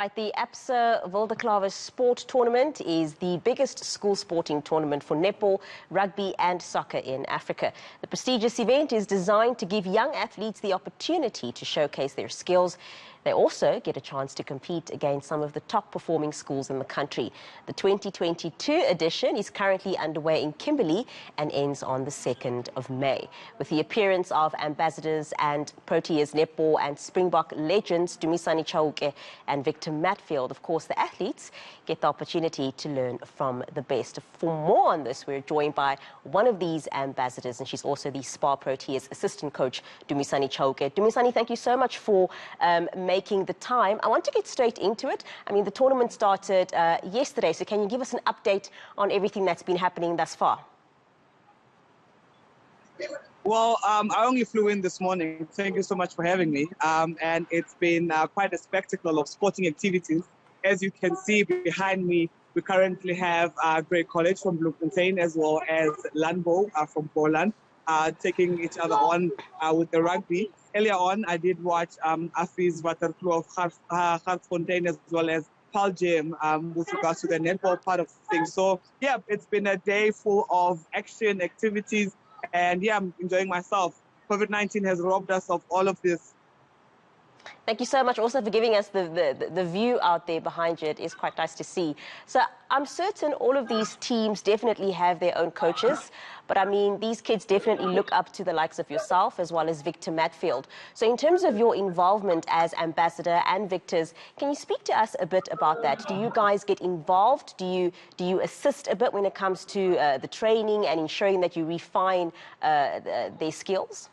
Right, the ABSA Wildeklawer Sport tournament is the biggest school sporting tournament for netball, rugby and soccer in Africa. The prestigious event is designed to give young athletes the opportunity to showcase their skills. They also get a chance to compete against some of the top performing schools in the country. The 2022 edition is currently underway in Kimberley and ends on the 2nd of May. With the appearance of ambassadors and Proteas netball and Springbok legends Dumisani Chauke and Victor Matfield, of course, the athletes get the opportunity to learn from the best. For more on this, we're joined by one of these ambassadors, and she's also the SPAR Proteas assistant coach, Dumisani Chauke. Dumisani, thank you so much for making the time. I want to get straight into it. I mean, the tournament started yesterday, so can you give us an update on everything that's been happening thus far? Well, I only flew in this morning. Thank you so much for having me. And it's been quite a spectacle of sporting activities. As you can see behind me, we currently have Grey College from Bloemfontein as well as Landbouw from Poland taking each other on with the rugby. Earlier on, I did watch Afis Waterkloof of Garsfontein as well as Paljam with regards to the netball part of things. So, yeah, it's been a day full of action, activities, and, yeah, I'm enjoying myself. COVID-19 has robbed us of all of this. Thank you so much also for giving us the view out there behind you. It is quite nice to see. So I'm certain all of these teams definitely have their own coaches, but I mean, these kids definitely look up to the likes of yourself as well as Victor Matfield. So in terms of your involvement as ambassador and Victor's, can you speak to us a bit about that? Do you guys get involved? Do you assist a bit when it comes to the training and ensuring that you refine their skills?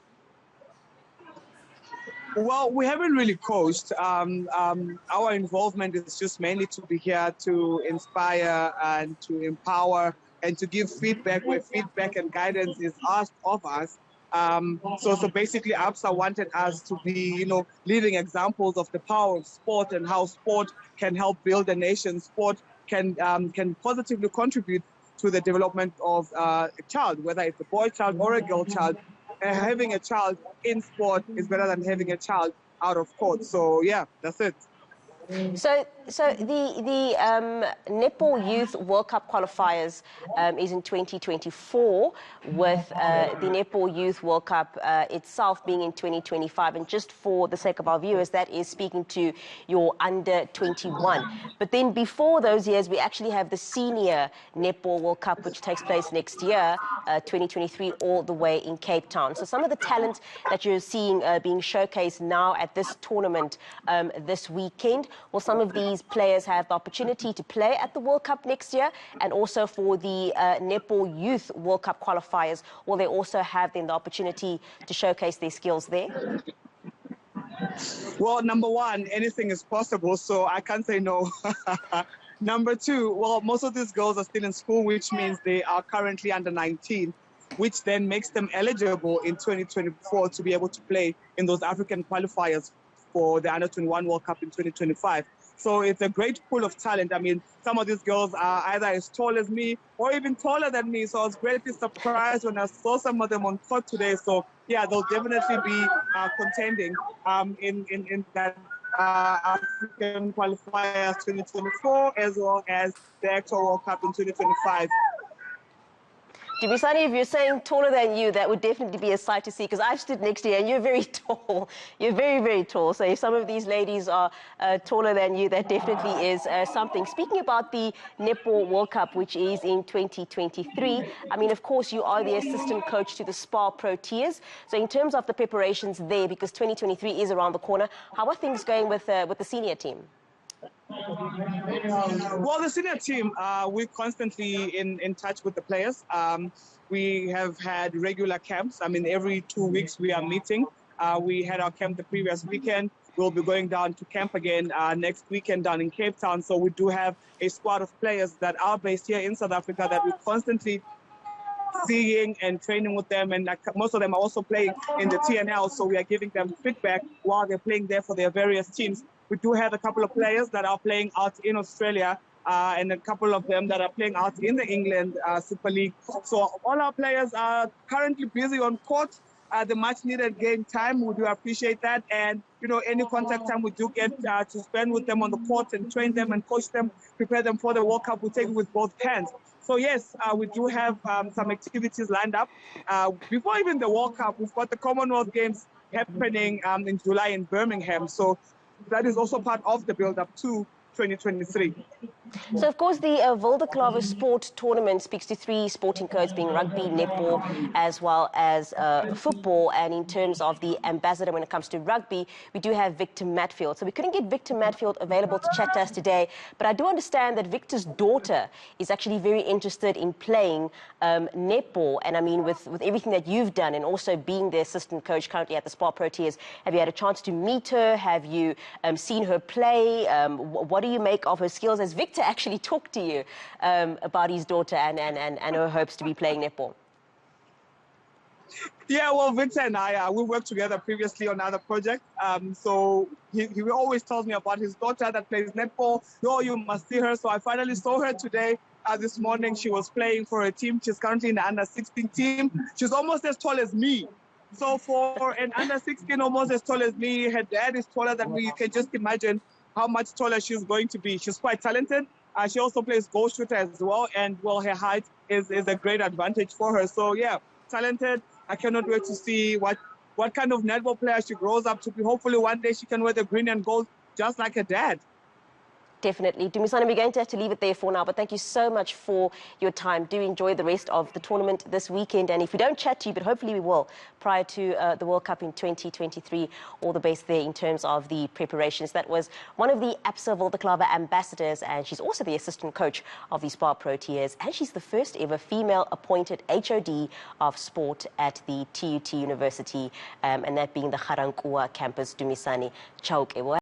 Well, we haven't really coached. Our involvement is just mainly to be here to inspire and to empower and to give feedback where feedback and guidance is asked of us. So basically, ABSA wanted us to be, living examples of the power of sport and how sport can help build a nation. Sport can positively contribute to the development of a child, whether it's a boy child or a girl child. Having a child in sport is better than having a child out of court. So, yeah, that's it. So the Netball Youth World Cup qualifiers is in 2024, with the Netball Youth World Cup itself being in 2025. And just for the sake of our viewers, that is speaking to your under 21. But then before those years, we actually have the Senior Netball World Cup, which takes place next year, 2023, all the way in Cape Town. So some of the talent that you're seeing being showcased now at this tournament this weekend. Will some of these players have the opportunity to play at the World Cup next year? And also for the Netball Youth World Cup qualifiers, will they also have then the opportunity to showcase their skills there? Well, number one, anything is possible, so I can't say no. Number two, well, most of these girls are still in school, which means they are currently under 19, which then makes them eligible in 2024 to be able to play in those African qualifiers for the Under 21 World Cup in 2025. So it's a great pool of talent. I mean, some of these girls are either as tall as me or even taller than me. So I was greatly surprised when I saw some of them on court today. So, yeah, they'll definitely be contending in that African qualifiers 2024 as well as the actual World Cup in 2025. Dumisani, if you're saying taller than you, that would definitely be a sight to see, because I've stood next to you and you're very tall. You're very, very tall. So if some of these ladies are taller than you, that definitely is something. Speaking about the Netball World Cup, which is in 2023, I mean, of course, you are the assistant coach to the SPAR Proteas. So in terms of the preparations there, because 2023 is around the corner, how are things going with the senior team? Well, the senior team, we're constantly in touch with the players. We have had regular camps. I mean, every 2 weeks we are meeting. We had our camp the previous weekend. We'll be going down to camp again next weekend down in Cape Town. So we do have a squad of players that are based here in South Africa that we're constantly seeing and training with them, and most of them are also playing in the TNL, so we are giving them feedback while they're playing there for their various teams. We do have a couple of players that are playing out in Australia and a couple of them that are playing out in the England Super League. So all our players are currently busy on court, the much-needed game time. We do appreciate that. And, you know, any contact time we do get to spend with them on the court and train them and coach them, prepare them for the World Cup, we take it with both hands. So, yes, we do have some activities lined up. Before even the World Cup, we've got the Commonwealth Games happening in July in Birmingham. So that is also part of the build-up to 2023. So, of course, the Wildeklawer Sport tournament speaks to three sporting codes, being rugby, netball, as well as football. And in terms of the ambassador when it comes to rugby, we do have Victor Matfield. So we couldn't get Victor Matfield available to chat to us today, but I do understand that Victor's daughter is actually very interested in playing netball. And I mean, with everything that you've done and also being the assistant coach currently at the Spar Proteas, have you had a chance to meet her? Have you seen her play? What do you make of her skills? As Victor actually talk to you about his daughter and her hopes to be playing netball? Yeah, well, Victor and I, we worked together previously on other projects. So he always tells me about his daughter that plays netball. Oh, you must see her. So I finally saw her today. This morning, she was playing for a team. She's currently in the under-16 team. She's almost as tall as me. So for an under-16, almost as tall as me, her dad is taller than me. You can just imagine how much taller she's going to be. She's quite talented. She also plays goal shooter as well, and well, her height is a great advantage for her. So yeah, talented. I cannot wait to see what kind of netball player she grows up to be. Hopefully one day she can wear the green and gold just like her dad. Definitely. Dumisani, we're going to have to leave it there for now, but thank you so much for your time. Do enjoy the rest of the tournament this weekend, and if we don't chat to you, but hopefully we will, prior to the World Cup in 2023, all the best there in terms of the preparations. That was one of the ABSA Wildeklawer ambassadors, and she's also the assistant coach of the Spar Proteas, and she's the first ever female appointed HOD of sport at the TUT University, and that being the Garankuwa campus. Dumisani, chauke.